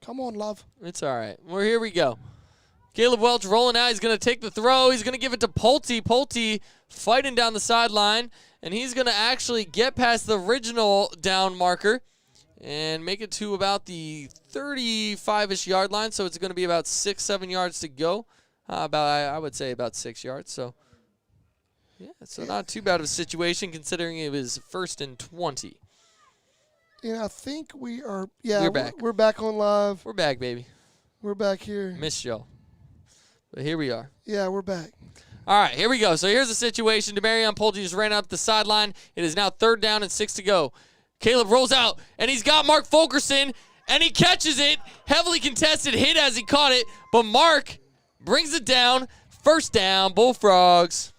Come on, love. It's all right. Well, here we go. Caleb Welch rolling out. He's going to take the throw. He's going to give it to Pulte. Pulte fighting down the sideline, and he's going to actually get past the original down marker and make it to about the 35-ish yard line. So it's going to be about 6-7 yards to go. I would say about 6 yards. So, yeah, so not too bad of a situation considering it was 1st and 20. Yeah, I think we are. Yeah, we're back. We're back on live. We're back, baby. We're back here. Missed y'all. But here we are. Yeah, we're back. All right, here we go. So here's the situation. Demarion Pulte just ran up the sideline. It is now 3rd down and 6 to go. Caleb rolls out, and he's got Mark Fulkerson, and he catches it. Heavily contested hit as he caught it, but Mark brings it down. 1st down, Bullfrogs.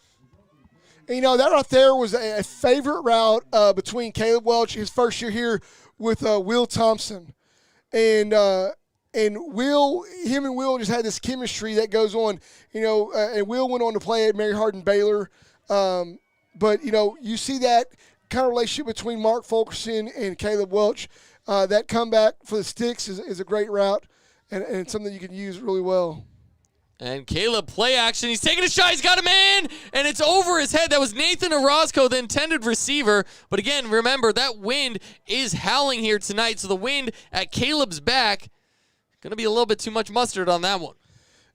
And, that right there was a favorite route between Caleb Welch, his first year here, with Will Thompson. And Will, him and Will just had this chemistry that goes on, and Will went on to play at Mary Hardin Baylor. But, you see that kind of relationship between Mark Fulkerson and Caleb Welch. That comeback for the sticks is a great route and something you can use really well. And Caleb, play action. He's taking a shot. He's got a man, and it's over his head. That was Nathan Orozco, the intended receiver. But again, remember, that wind is howling here tonight, so the wind at Caleb's back, going to be a little bit too much mustard on that one.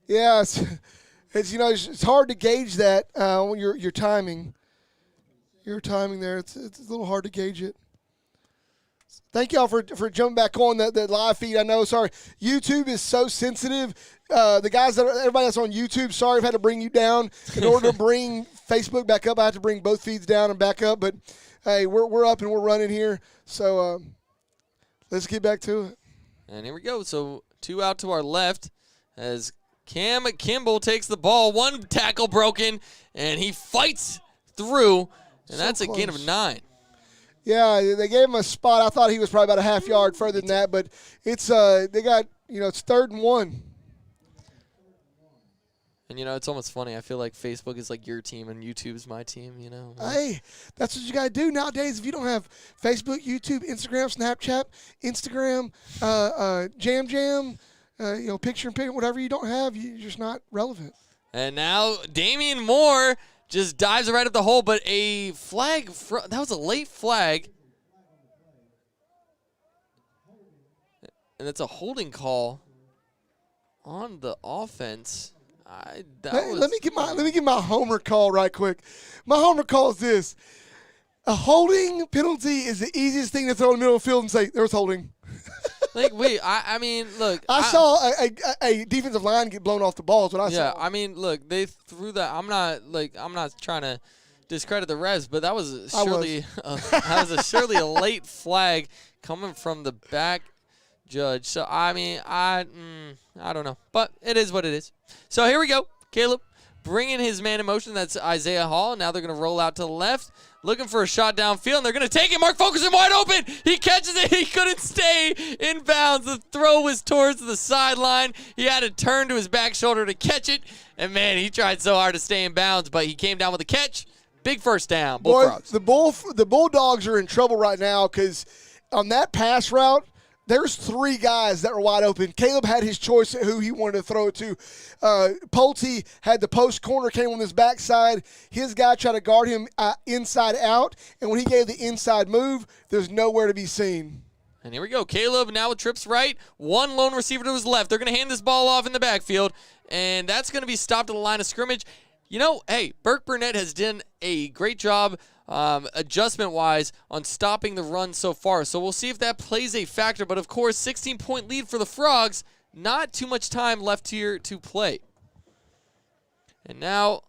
Yeah, it's hard to gauge that when your timing. Your timing there, it's a little hard to gauge it. Thank y'all for jumping back on that live feed. I know, sorry, YouTube is so sensitive. Everybody that's on YouTube, sorry I've had to bring you down. In order to bring Facebook back up, I have to bring both feeds down and back up. But hey, we're up and we're running here. So let's get back to it. And here we go. So 2 out to our left as Cam Kimball takes the ball. 1 tackle broken, and he fights through, and that's a gain of 9. Yeah, they gave him a spot. I thought he was probably about a half yard further than that, but it's they got it's 3rd and 1. And it's almost funny. I feel like Facebook is like your team and YouTube's my team. Hey, that's what you gotta do nowadays. If you don't have Facebook, YouTube, Instagram, Snapchat, Instagram, Jam, picture in picture, whatever you don't have, you're just not relevant. And now Damian Moore just dives right at the hole, but a flag, that was a late flag. And it's a holding call on the offense. Let me get my homer call right quick. My homer call is this. A holding penalty is the easiest thing to throw in the middle of the field and say, there was holding. Wait, I mean, look. I saw a defensive line get blown off the ball is what I saw. Yeah, I mean, look, they threw that. I'm not trying to discredit the refs, but that was surely a late flag coming from the back judge. So, I mean, I don't know. But it is what it is. So, here we go. Caleb bringing his man in motion. That's Isaiah Hall. Now they're going to roll out to the left. Looking for a shot downfield, and they're going to take it. Mark Fulkerson wide open. He catches it. He couldn't stay in bounds. The throw was towards the sideline. He had to turn to his back shoulder to catch it. And, man, he tried so hard to stay in bounds, but he came down with a catch. Big 1st down. Bullfrogs. The Bulldogs are in trouble right now because on that pass route, there's 3 guys that were wide open. Caleb had his choice at who he wanted to throw it to. Pulte had the post corner, came on his backside. His guy tried to guard him inside out, and when he gave the inside move, there's nowhere to be seen. And here we go. Caleb now with trips right. 1 lone receiver to his left. They're going to hand this ball off in the backfield, and that's going to be stopped at the line of scrimmage. Hey, Burkburnett has done a great job adjustment-wise on stopping the run so far. So we'll see if that plays a factor. But, of course, 16-point lead for the Frogs. Not too much time left here to play. And now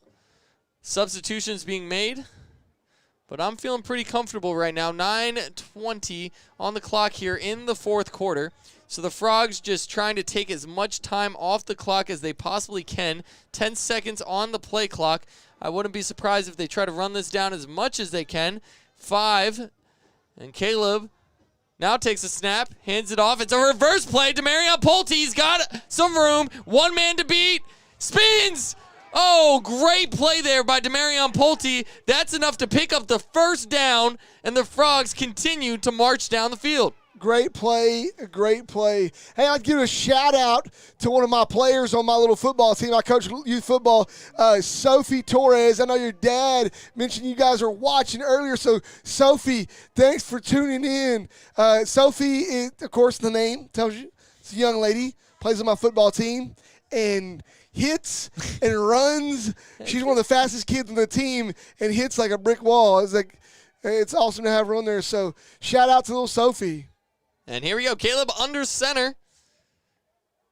substitutions being made. But I'm feeling pretty comfortable right now. 9:20 on the clock here in the 4th quarter. So the Frogs just trying to take as much time off the clock as they possibly can. 10 seconds on the play clock. I wouldn't be surprised if they try to run this down as much as they can. 5. And Caleb now takes a snap, hands it off. It's a reverse play. Demarion Pulte, he's got some room. 1 man to beat. Spins. Oh, great play there by Demarion Pulte. That's enough to pick up the 1st down, and the Frogs continue to march down the field. Great play, great play. Hey, I'd give a shout-out to one of my players on my little football team. I coach youth football, Sophie Torres. I know your dad mentioned you guys are watching earlier, so Sophie, thanks for tuning in. Sophie, is, of course, the name tells you. It's a young lady, plays on my football team, and hits and runs. She's one of the fastest kids on the team and hits like a brick wall. It's awesome to have her on there, so shout-out to little Sophie. And here we go. Caleb under center.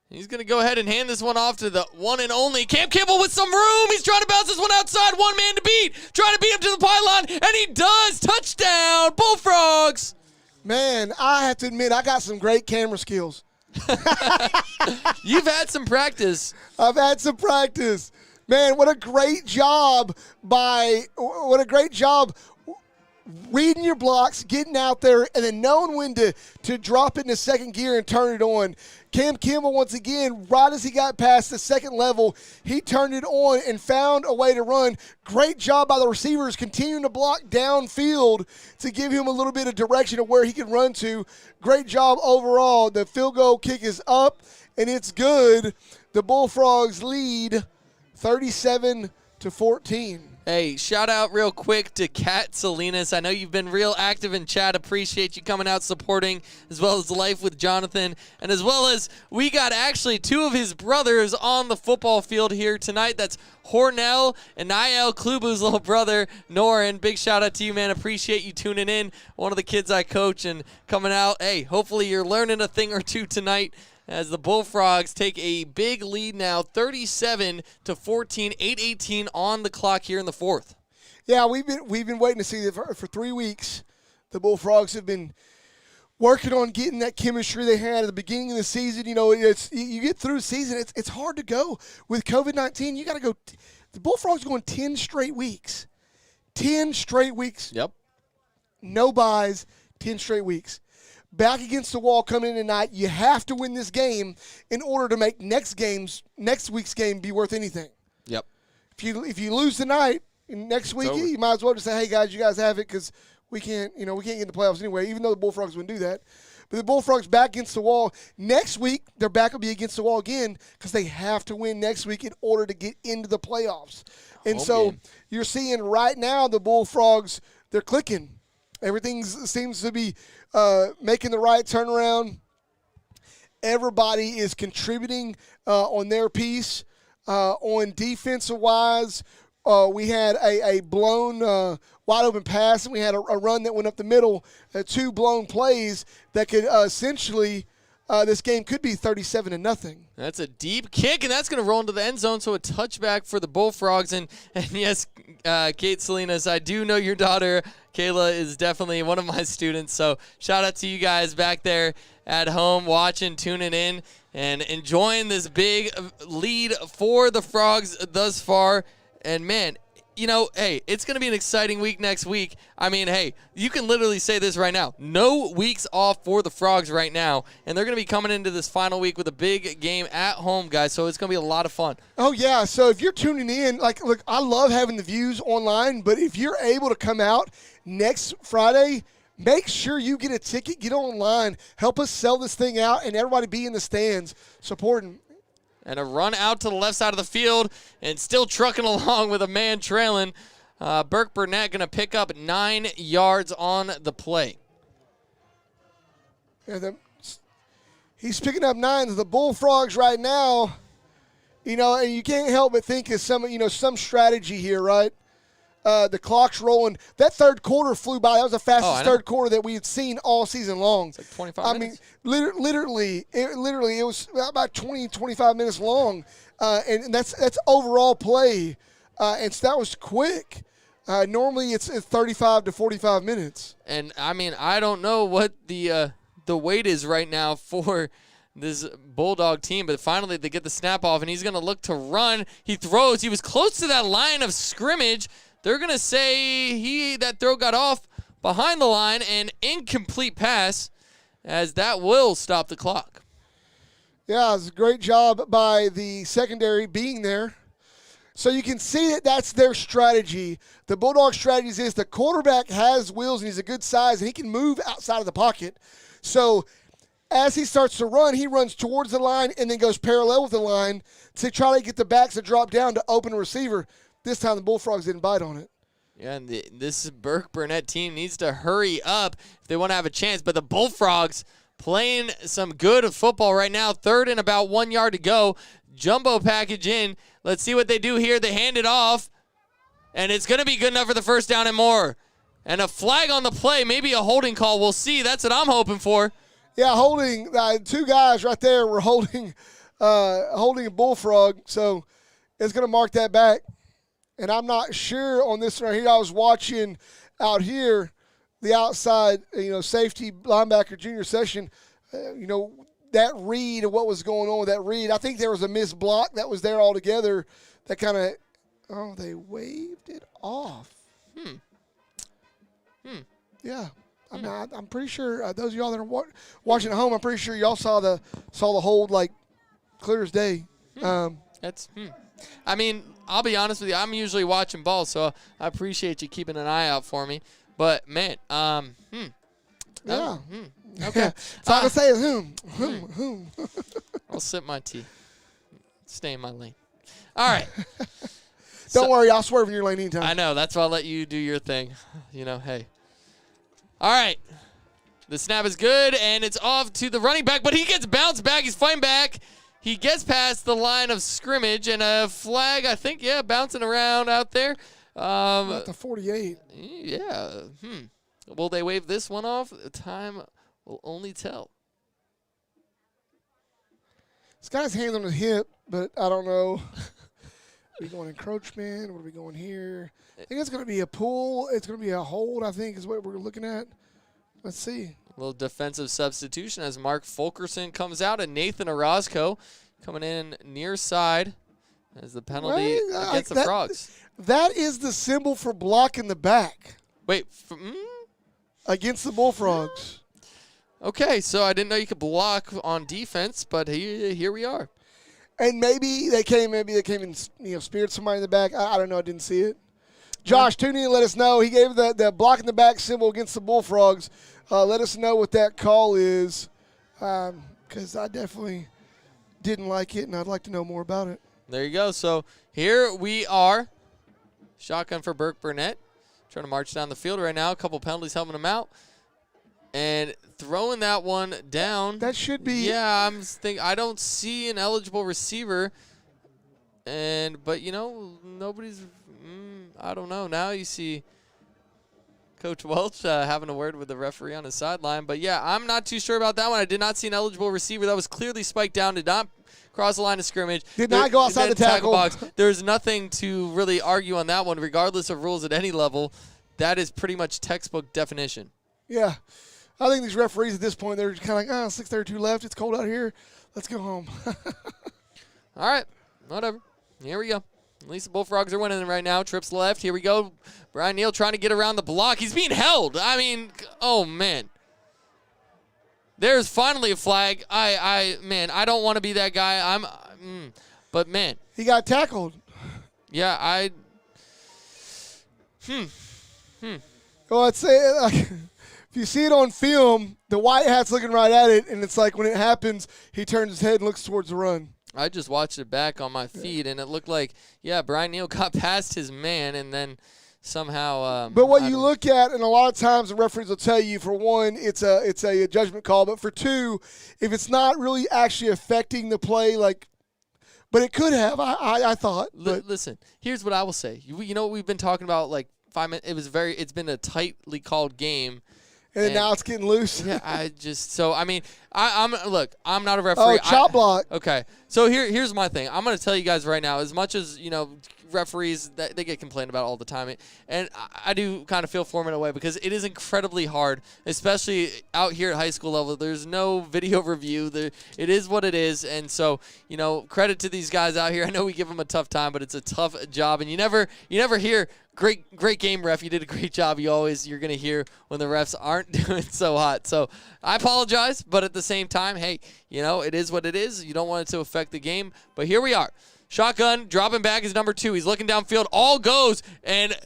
He's going to go ahead and hand this one off to the one and only Cam Kimball with some room. He's trying to bounce this one outside. One man to beat. Trying to beat him to the pylon. And he does. Touchdown. Bullfrogs. Man, I have to admit, I got some great camera skills. You've had some practice. I've had some practice. Man, what a great job reading your blocks, getting out there, and then knowing when to drop it into second gear and turn it on. Cam Kimball, once again, right as he got past the second level, he turned it on and found a way to run. Great job by the receivers continuing to block downfield to give him a little bit of direction of where he can run to. Great job overall. The field goal kick is up, and it's good. The Bullfrogs lead 37-14. Hey, shout out real quick to Kat Salinas. I know you've been real active in chat. Appreciate you coming out supporting, as well as Life with Jonathan, and as well as we got actually two of his brothers on the football field here tonight. That's Hornell and Niall Klubu's little brother, Norin. Big shout out to you, man. Appreciate you tuning in. One of the kids I coach and coming out. Hey, hopefully you're learning a thing or two tonight, as the Bullfrogs take a big lead now, 37-14, 8:18 on the clock here in the fourth. Yeah, we've been waiting to see that for 3 weeks. The Bullfrogs have been working on getting that chemistry they had at the beginning of the season. You know, you get through the season, it's hard to go with COVID-19. You got to go. The Bullfrogs are going 10 straight weeks. 10 straight weeks. Yep. No buys. 10 straight weeks. Back against the wall coming in tonight. You have to win this game in order to make next week's game be worth anything. Yep. If you lose tonight, next week you might as well just say, hey guys, you guys have it, because we can't get in the playoffs anyway. Even though the Bullfrogs wouldn't do that, but the Bullfrogs back against the wall next week. Their back will be against the wall again because they have to win next week in order to get into the playoffs. And so you're seeing right now the Bullfrogs, they're clicking. Everything seems to be making the right turnaround. Everybody is contributing on their piece. On defensive-wise, we had a blown wide-open pass, and we had a run that went up the middle, 2 blown plays that could essentially this game could be 37-0. That's a deep kick, and that's going to roll into the end zone, so a touchback for the Bullfrogs. And yes, Kate Salinas, I do know your daughter, Kayla, is definitely one of my students, so shout out to you guys back there at home watching, tuning in, and enjoying this big lead for the Frogs thus far. And, man, you know, hey, it's going to be an exciting week next week. I mean, hey, you can literally say this right now. No weeks off for the Frogs right now, and they're going to be coming into this final week with a big game at home, guys, so it's going to be a lot of fun. Oh, yeah, so if you're tuning in, look, I love having the views online, but if you're able to come out next Friday, make sure you get a ticket, get online, help us sell this thing out, and everybody be in the stands supporting. And a run out to the left side of the field and still trucking along with a man trailing. Burkburnett going to pick up 9 yards on the play. Yeah, he's picking up 9. The Bullfrogs right now, you know, and you can't help but think of some strategy here, right? The clock's rolling. That third quarter flew by. That was the fastest third quarter that we had seen all season long. It's like 25 minutes. I mean, literally, it was about 20, 25 minutes long, and that's overall play, and so that was quick. Normally, it's 35 to 45 minutes. And I mean, I don't know what the weight is right now for this Bulldog team, but finally they get the snap off, and he's going to look to run. He throws. He was close to that line of scrimmage. They're going to say that throw got off behind the line, and incomplete pass, as that will stop the clock. Yeah, it's a great job by the secondary being there. So you can see that that's their strategy. The Bulldog strategy is the quarterback has wheels, and he's a good size, and he can move outside of the pocket. So as he starts to run, he runs towards the line and then goes parallel with the line to try to get the backs to drop down to open a receiver. This time the Bullfrogs didn't bite on it. Yeah, and this Burkburnett team needs to hurry up if they want to have a chance. But the Bullfrogs playing some good football right now. 3rd and about 1 yard to go. Jumbo package in. Let's see what they do here. They hand it off, and it's going to be good enough for the first down and more. And a flag on the play, maybe a holding call. We'll see. That's what I'm hoping for. Yeah, holding. 2 guys right there were holding a Bullfrog, so it's going to mark that back. And I'm not sure on this right here. I was watching out here the outside, safety linebacker junior session, that read of what was going on with that read. I think there was a missed block that was there altogether that kind of, they waved it off. Yeah. I mean, I'm pretty sure those of y'all that are watching at home, I'm pretty sure y'all saw the hold like clear as day. I mean, I'll be honest with you. I'm usually watching ball, so I appreciate you keeping an eye out for me. But, man, yeah. Okay. So I can say is I'll sip my tea. Stay in my lane. All right. Don't worry. I'll swerve in your lane anytime. I know. That's why I'll let you do your thing. Hey. All right. The snap is good, and it's off to the running back, but he gets bounced back. He's fighting back. He gets past the line of scrimmage, and a flag, I think, bouncing around out there. At the 48. Yeah. Will they wave this one off? Time will only tell. This guy's hand on his hip, but I don't know. Are we going encroachment? What are we going here? I think it's going to be a pull. It's going to be a hold, I think, is what we're looking at. Let's see. A little defensive substitution as Mark Fulkerson comes out, and Nathan Orozco coming in near side as the penalty against the Frogs. That is the symbol for blocking the back. Wait. Against the Bullfrogs. Okay, so I didn't know you could block on defense, but here we are. And maybe they came and speared somebody in the back. I don't know. I didn't see it. Josh, tune in and let us know. He gave the blocking the back symbol against the Bullfrogs. Let us know what that call is, because I definitely didn't like it, and I'd like to know more about it. There you go. So here we are. Shotgun for Burkburnett. Trying to march down the field right now. A couple penalties helping him out. And throwing that one down. That should be. Yeah, I don't see an eligible receiver. But nobody's. I don't know. Now you see Coach Welch having a word with the referee on his sideline. But, yeah, I'm not too sure about that one. I did not see an eligible receiver. That was clearly spiked down. Did not cross the line of scrimmage. Did not go outside the tackle box. There's nothing to really argue on that one, regardless of rules at any level. That is pretty much textbook definition. Yeah. I think these referees at this point, they're kind of like, 6:32 left. It's cold out here. Let's go home. All right. Whatever. Here we go. At least the Bullfrogs are winning right now. Trips left. Here we go. Brian Neal trying to get around the block. He's being held. I mean, oh, man. There's finally a flag. I don't want to be that guy. But, man. He got tackled. Yeah, Well, I'd say, if you see it on film, the white hat's looking right at it, and it's like when it happens, he turns his head and looks towards the run. I just watched it back on my feed, and it looked like, Brian Neal got past his man, and then somehow. But what you look at, and a lot of times the referees will tell you, for one, it's a judgment call, but for two, if it's not really actually affecting the play, but it could have. I thought. Listen, here's what I will say. You know what we've been talking about, 5 minutes. It's been a tightly called game. And now it's getting loose. Yeah, I'm not a referee. Oh, chop block. Okay, so here's my thing. I'm going to tell you guys right now, as much as, referees, they get complained about all the time, and I do kind of feel for them in a way, because it is incredibly hard, especially out here at high school level. There's no video review. It is what it is, and so, credit to these guys out here. I know we give them a tough time, but it's a tough job, and you never hear, Great game, ref. You did a great job. You're going to hear when the refs aren't doing so hot. So I apologize, but at the same time, hey, it is what it is. You don't want it to affect the game. But here we are. Shotgun, dropping back is number 2. He's looking downfield. All goes. And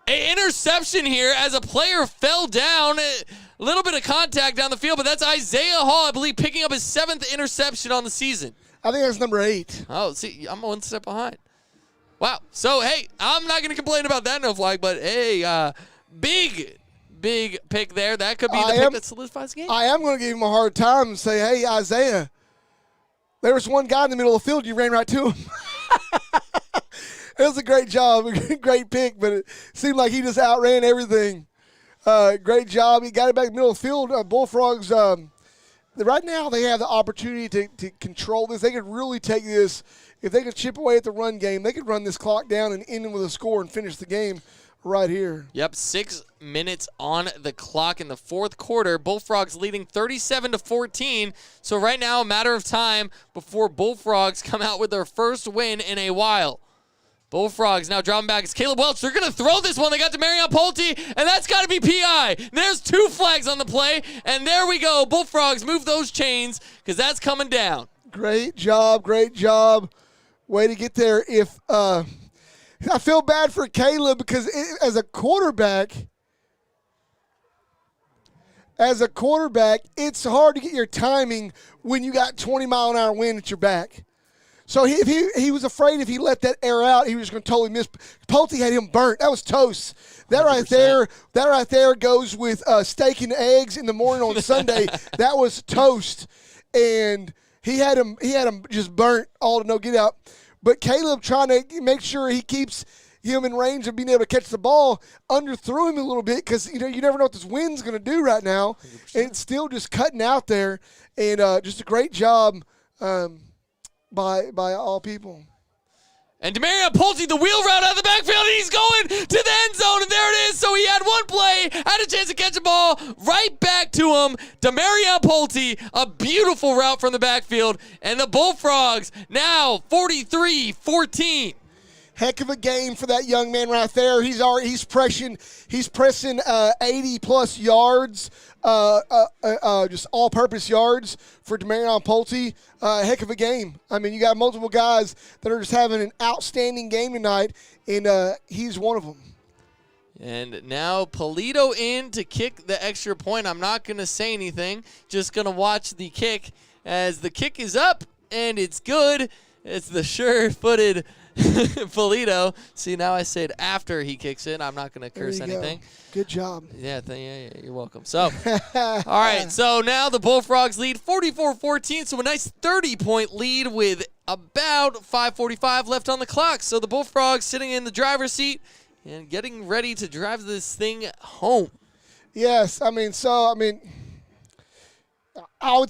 an interception here as a player fell down. A little bit of contact down the field, but that's Isaiah Hall, I believe, picking up his 7th interception on the season. I think that's number 8. Oh, see, I'm 1 step behind. Wow. So, hey, I'm not going to complain about that no flag, but, hey, big pick there. That could be the pick that solidifies the game. I am going to give him a hard time and say, hey, Isaiah, there was one guy in the middle of the field. You ran right to him. It was a great job, a great pick, but it seemed like he just outran everything. Great job. He got it back in the middle of the field. Bullfrogs, right now they have the opportunity to control this. They could really take this. If they could chip away at the run game, they could run this clock down and end with a score and finish the game right here. Yep, 6 minutes on the clock in the 4th quarter. Bullfrogs leading 37-14. So right now, a matter of time before Bullfrogs come out with their first win in a while. Bullfrogs now dropping back. It's Caleb Welch. They're going to throw this one. They got Demarion Pulte, and that's got to be PI. There's 2 flags on the play, and there we go. Bullfrogs move those chains because that's coming down. Great job. Way to get there. I feel bad for Caleb because as a quarterback, it's hard to get your timing when you got 20-mile-an-hour wind at your back. So he was afraid if he let that air out, he was going to totally miss. Pulte had him burnt. That was toast. That 100%. right there goes with steak and eggs in the morning on Sunday. That was toast, and he had him just burnt all to no get out. But Caleb trying to make sure he keeps him in range of being able to catch the ball, underthrew him a little bit because you never know what this wind's going to do right now, 100%. And it's still just cutting out there, and just a great job by all people. And Demarion Pulte, the wheel route out of the backfield, and he's going to the end zone, and there it is. So he had one play, had a chance to catch a ball, right back to him. Demarion Pulte, a beautiful route from the backfield, and the Bullfrogs now 43-14. Heck of a game for that young man right there. He's pressing 80-plus yards, just all-purpose yards for Demarion Pulte. Heck of a game. I mean, you got multiple guys that are just having an outstanding game tonight, and he's one of them. And now Polito in to kick the extra point. I'm not going to say anything. Just going to watch the kick as the kick is up, and it's good. It's the sure-footed Polito. See, now I said after he kicks it. I'm not going to curse anything. Good job. Yeah, you're welcome. So, all right. So now the Bullfrogs lead 44-14. So a nice 30-point lead with about 5:45 left on the clock. So the Bullfrogs sitting in the driver's seat and getting ready to drive this thing home. Yes, I would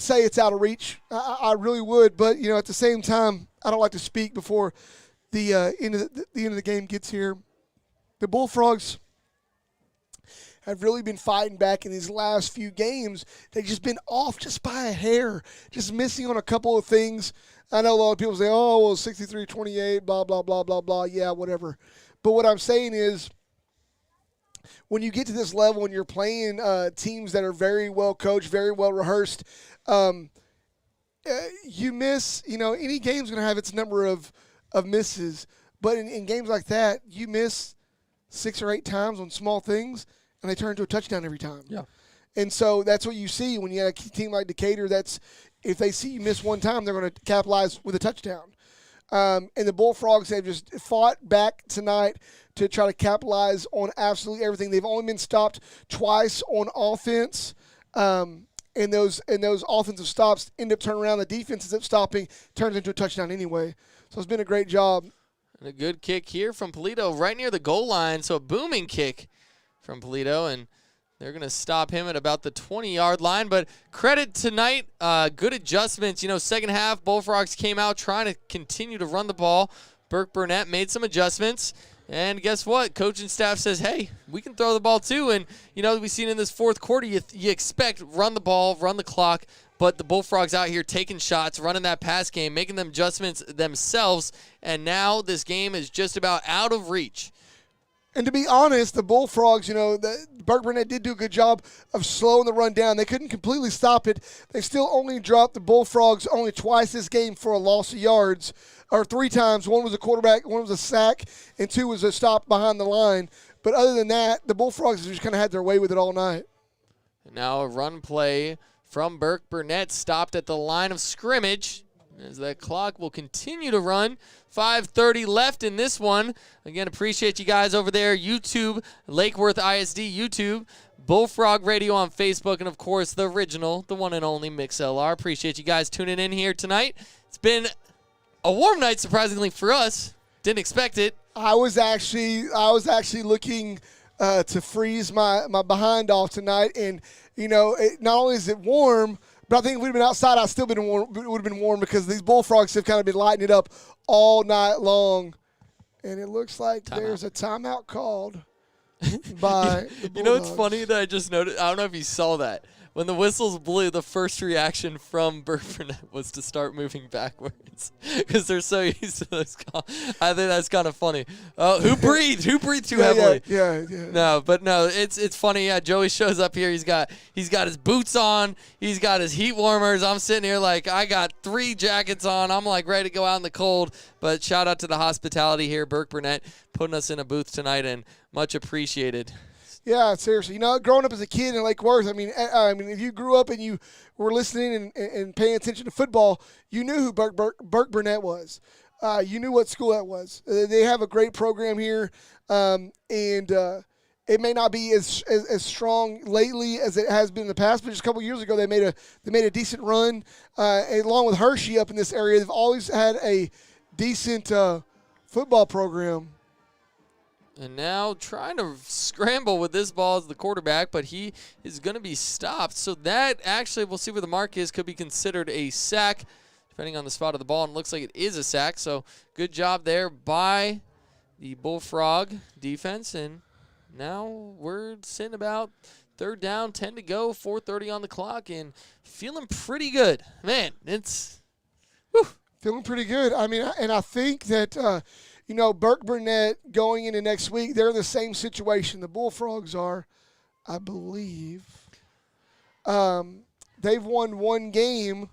say it's out of reach. I really would, but at the same time, I don't like to speak before the end of the game gets here. The Bullfrogs have really been fighting back in these last few games. They've just been off just by a hair, just missing on a couple of things. I know a lot of people say, oh, well, 63-28, blah, blah, blah, blah, blah. Yeah, whatever. But what I'm saying is, when you get to this level and you're playing teams that are very well coached, very well rehearsed, you miss, any game's going to have its number of misses. But in games like that, you miss 6 or 8 times on small things, and they turn into a touchdown every time. Yeah. And so that's what you see when you have a team like Decatur. That's if they see you miss one time, they're going to capitalize with a touchdown. And the Bullfrogs have just fought back tonight to try to capitalize on absolutely everything. They've only been stopped twice on offense. And those offensive stops end up turning around. The defense ends up stopping, turns into a touchdown anyway. So it's been a great job. And a good kick here from Polito right near the goal line. So a booming kick from Polito, and they're going to stop him at about the 20-yard line. But credit tonight, good adjustments. Second half, Bullfrogs came out trying to continue to run the ball. Burkburnett made some adjustments. And guess what? Coaching staff says, hey, we can throw the ball too. And, we've seen in this fourth quarter, you expect run the ball, run the clock. But the Bullfrogs out here taking shots, running that pass game, making them adjustments themselves. And now this game is just about out of reach. And to be honest, the Bullfrogs, Burkburnett did do a good job of slowing the run down. They couldn't completely stop it. They still only dropped the Bullfrogs only twice this game for a loss of yards, or 3 times. One was a quarterback, one was a sack, and 2 was a stop behind the line. But other than that, the Bullfrogs just kind of had their way with it all night. Now a run play from Burkburnett stopped at the line of scrimmage as that clock will continue to run. 5:30 left in this one. Again, appreciate you guys over there. YouTube, Lake Worth ISD YouTube, Bullfrog Radio on Facebook, and of course the original, the one and only MixLR. Appreciate you guys tuning in here tonight. It's been a warm night, surprisingly for us. Didn't expect it. I was actually looking to freeze my behind off tonight, and not only is it warm, but I think if we'd been outside, I'd still would have been warm because these Bullfrogs have kind of been lighting it up all night long, and it looks like there's a timeout called by the Bulldogs. You know what's funny that I just noticed? I don't know if you saw that. When the whistles blew, the first reaction from Burkburnett was to start moving backwards because they're so used to those calls. I think that's kind of funny. Who breathed? Who breathed too heavily? Yeah. No, it's funny. Yeah, Joey shows up here. He's got his boots on. He's got his heat warmers. I'm sitting here like I got 3 jackets on. I'm like ready to go out in the cold. But shout out to the hospitality here, Burkburnett, putting us in a booth tonight, and much appreciated. Yeah, seriously. Growing up as a kid in Lake Worth, I mean, if you grew up and you were listening and paying attention to football, you knew who Burkburnett was. You knew what school that was. They have a great program here, and it may not be as strong lately as it has been in the past, but just a couple years ago they made a decent run. Along with Hershey up in this area, they've always had a decent football program. And now trying to scramble with this ball as the quarterback, but he is going to be stopped. So that actually, we'll see where the mark is, could be considered a sack, depending on the spot of the ball. And it looks like it is a sack. So good job there by the Bullfrog defense. And now we're sitting about 3rd down, 10 to go, 4:30 on the clock, and feeling pretty good. Man, it's whew. Feeling pretty good. I mean, and I think that Burkburnett going into next week, they're in the same situation. The Bullfrogs are, I believe. They've won 1 game.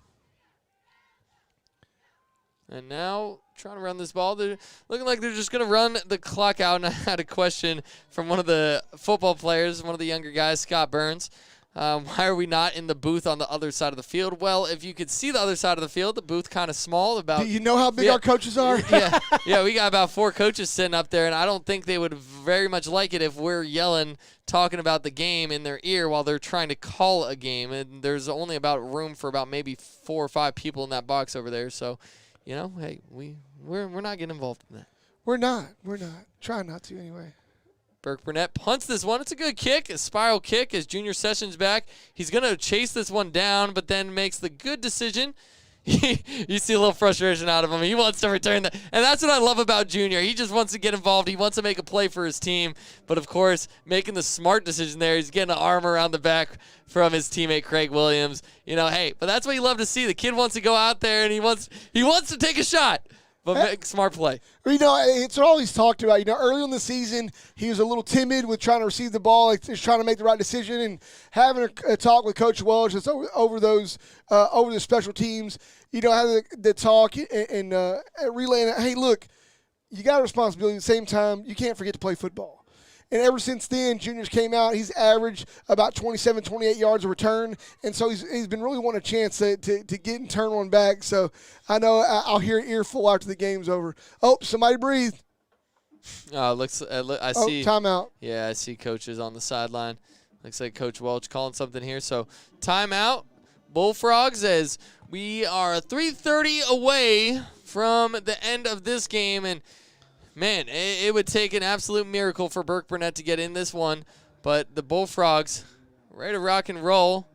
And now trying to run this ball. They're looking like they're just going to run the clock out. And I had a question from one of the football players, one of the younger guys, Scott Burns. Why are we not in the booth on the other side of the field? Well, if you could see the other side of the field, the booth kind of small. Do you know how big our coaches are? Yeah, we got about 4 coaches sitting up there, and I don't think they would very much like it if we're yelling, talking about the game in their ear while they're trying to call a game. And there's only about room for about maybe 4 or 5 people in that box over there. So, hey, we're not getting involved in that. We're not. Try not to anyway. Burkburnett punts this one. It's a good kick, a spiral kick as Junior Sessions back. He's going to chase this one down, but then makes the good decision. You see a little frustration out of him. He wants to return that. And that's what I love about Junior. He just wants to get involved. He wants to make a play for his team. But, of course, making the smart decision there. He's getting an arm around the back from his teammate Craig Williams. Hey, but that's what you love to see. The kid wants to go out there, and he wants to take a shot. But make smart play. It's what all he's talked about. Early in the season, he was a little timid with trying to receive the ball, just trying to make the right decision, and having a talk with Coach Welch that's over the special teams. Having the talk and relaying, hey, look, you got a responsibility. At the same time, you can't forget to play football. And ever since then, Junior's came out. He's averaged about 27, 28 yards a return. And so he's been really wanting a chance to get and turn one back. So I know I'll hear an earful after the game's over. Oh, somebody breathed. I see. Timeout. Yeah, I see coaches on the sideline. Looks like Coach Welch calling something here. So timeout. Bullfrogs, as we are 3:30 away from the end of this game. And man, it would take an absolute miracle for Burkburnett to get in this one. But the Bullfrogs, ready to rock and roll.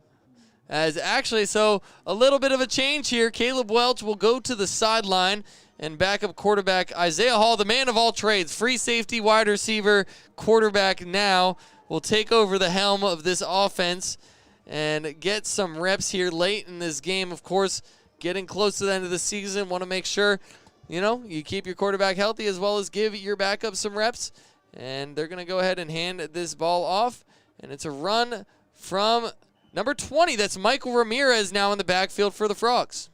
So a little bit of a change here. Caleb Welch will go to the sideline, and backup quarterback Isaiah Hall, the man of all trades, free safety, wide receiver, quarterback now, will take over the helm of this offense and get some reps here late in this game. Of course, getting close to the end of the season, want to make sure you keep your quarterback healthy as well as give your backup some reps. And they're going to go ahead and hand this ball off. And it's a run from number 20. That's Michael Ramirez now in the backfield for the Frogs.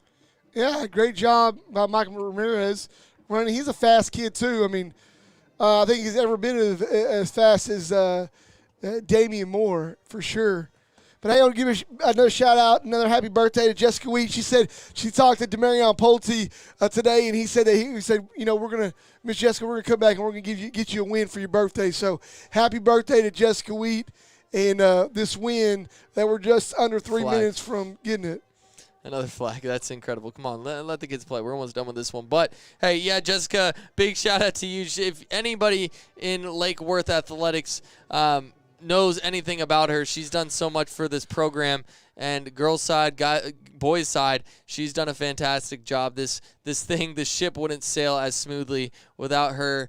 Yeah, great job by Michael Ramirez running. He's a fast kid, too. I mean, I think he's ever been as fast as Damian Moore, for sure. But hey, I want to give another shout out, another happy birthday to Jessica Wheat. She said she talked to Demarion Pulte today, and he said that he said, we're gonna, Miss Jessica, we're gonna come back and we're gonna get you a win for your birthday. So happy birthday to Jessica Wheat, and this win that we're just under 3 minutes from getting it. Another flag. That's incredible. Come on, let the kids play. We're almost done with this one. But, hey, yeah, Jessica, big shout-out to you. If anybody in Lake Worth Athletics knows anything about her, she's done so much for this program. And girls' side, boys' side, she's done a fantastic job. This ship wouldn't sail as smoothly without her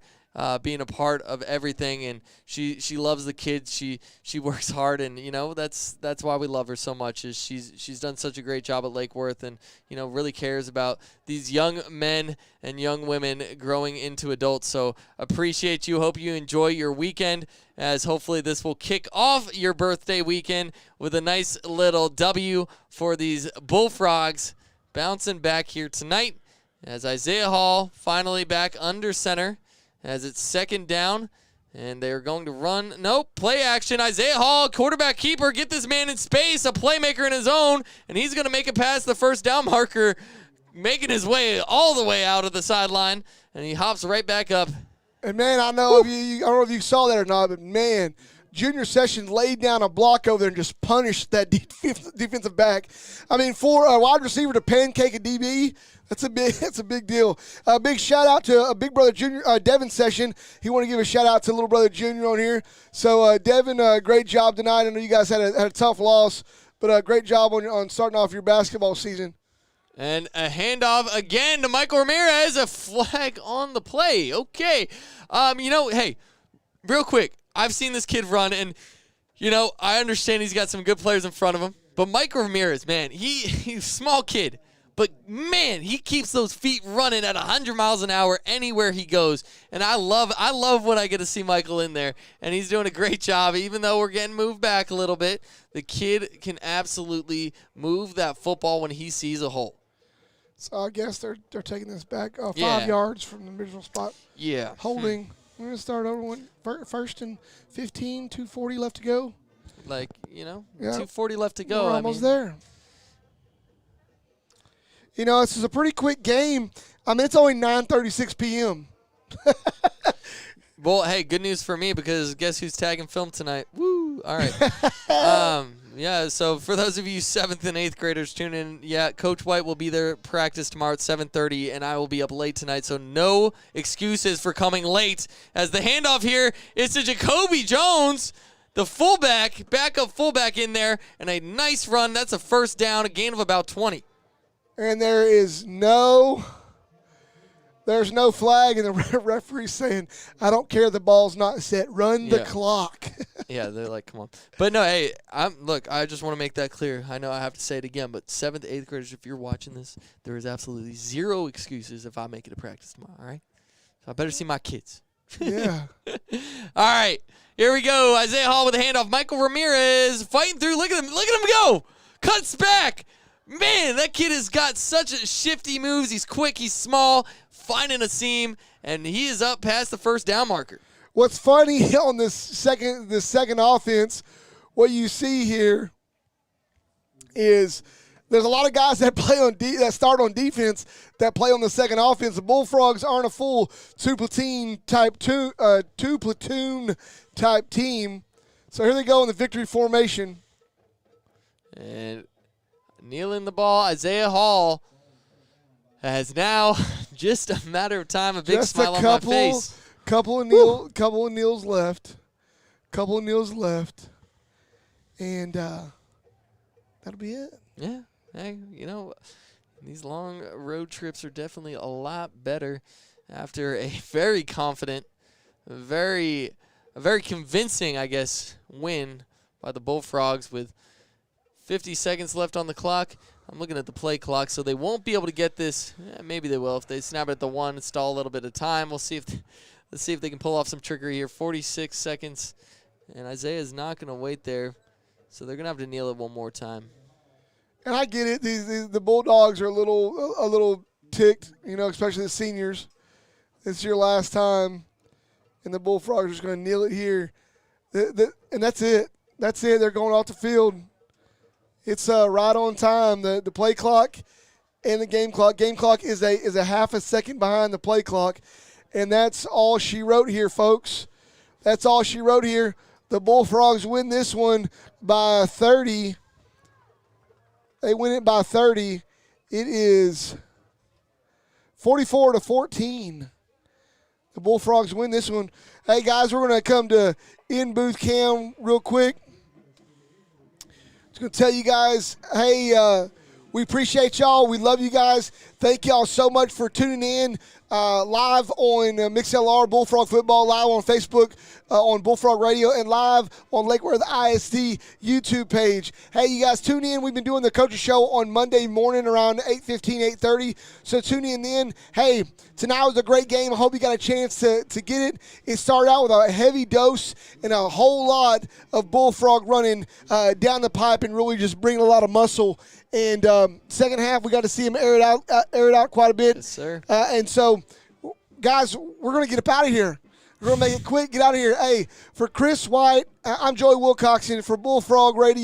being a part of everything, and she loves the kids. She works hard, and that's why we love her so much. Is she's done such a great job at Lake Worth, and really cares about these young men and young women growing into adults. So appreciate you. Hope you enjoy your weekend, as hopefully this will kick off your birthday weekend with a nice little W for these Bullfrogs, bouncing back here tonight as Isaiah Hall finally back under center. As it's second down, and they're going to run. Nope, play action. Isaiah Hall, quarterback keeper, get this man in space, a playmaker in his own, and he's going to make it past the first down marker, making his way all the way out of the sideline, and he hops right back up. And, man, I don't know if you saw that or not, but, man, Junior Sessions laid down a block over there and just punished that defensive back. I mean, for a wide receiver to pancake a DB, that's a big deal. A big shout out to Big Brother Junior Devin Session. He want to give a shout out to Little Brother Junior on here. So Devin, great job tonight. I know you guys had a tough loss, but great job on starting off your basketball season. And a handoff again to Michael Ramirez. A flag on the play. Okay, hey, real quick, I've seen this kid run, and I understand he's got some good players in front of him. But Michael Ramirez, man, he's a small kid. But, man, he keeps those feet running at 100 miles an hour anywhere he goes. And I love when I get to see Michael in there. And he's doing a great job. Even though we're getting moved back a little bit, the kid can absolutely move that football when he sees a hole. So I guess they're taking this back 5 yards from the original spot. Yeah. Holding. We're going to start over. First and 15, 2:40 left to go. 2:40 left to go. We're almost there. This is a pretty quick game. I mean, it's only 9:36 p.m. Well, hey, good news for me, because guess who's tagging film tonight? Woo! All right. So for those of you 7th and 8th graders, tune in. Yeah, Coach White will be there practice tomorrow at 7:30, and I will be up late tonight, so no excuses for coming late. As the handoff here is to Jacoby Jones, the fullback, backup fullback in there, and a nice run. That's a first down, a gain of about 20. And there's no flag, and the referee's saying, I don't care, the ball's not set. Run the clock. Yeah, they're like, come on. But no, hey, I just want to make that clear. I know I have to say it again, but 7th, 8th graders, if you're watching this, there is absolutely zero excuses if I make it to practice tomorrow, all right? So I better see my kids. Yeah. All right, here we go. Isaiah Hall with a handoff. Michael Ramirez fighting through. Look at him go. Cuts back. Man, that kid has got such shifty moves. He's quick. He's small, finding a seam, and he is up past the first down marker. What's funny on this second offense, what you see here is there's a lot of guys that that start on defense that play on the second offense. The Bullfrogs aren't a full two platoon type team. So here they go in the victory formation. And kneeling the ball, Isaiah Hall has now just a matter of time, a big smile on my face. Couple of kneels left. And that'll be it. Yeah. Hey, these long road trips are definitely a lot better after a very confident, a very convincing, I guess, win by the Bullfrogs with 50 seconds left on the clock. I'm looking at the play clock, so they won't be able to get this. Maybe they will if they snap it at the 1, stall a little bit of time. We'll see let's see if they can pull off some trickery here. 46 seconds, and Isaiah's not going to wait there, so they're going to have to kneel it one more time. And I get it. The Bulldogs are a little ticked, especially the seniors. It's your last time, and the Bullfrogs are just going to kneel it here. And that's it. They're going off the field. It's right on time. The play clock and the game clock. Game clock is a half a second behind the play clock, and that's all she wrote here, folks. That's all she wrote here. The Bullfrogs win this one by 30. They win it by 30. It is 44-14. The Bullfrogs win this one. Hey, guys, we're going to come to in-booth cam real quick. Just going to tell you guys, hey, we appreciate y'all. We love you guys. Thank y'all so much for tuning in live on MixLR Bullfrog Football, live on Facebook on Bullfrog Radio, and live on Lake Worth ISD YouTube page. Hey, you guys, tune in. We've been doing the Coaches Show on Monday morning around 8:15, 8:30, so tune in then. Hey, tonight was a great game. I hope you got a chance to get it. It started out with a heavy dose and a whole lot of Bullfrog running down the pipe and really just bringing a lot of muscle. And second half, we got to see him air it out quite a bit. Yes, sir. And so, guys, we're going to get up out of here. We're going to make it quick, get out of here. Hey, for Chris White, I'm Joey Wilcoxon for Bullfrog Radio.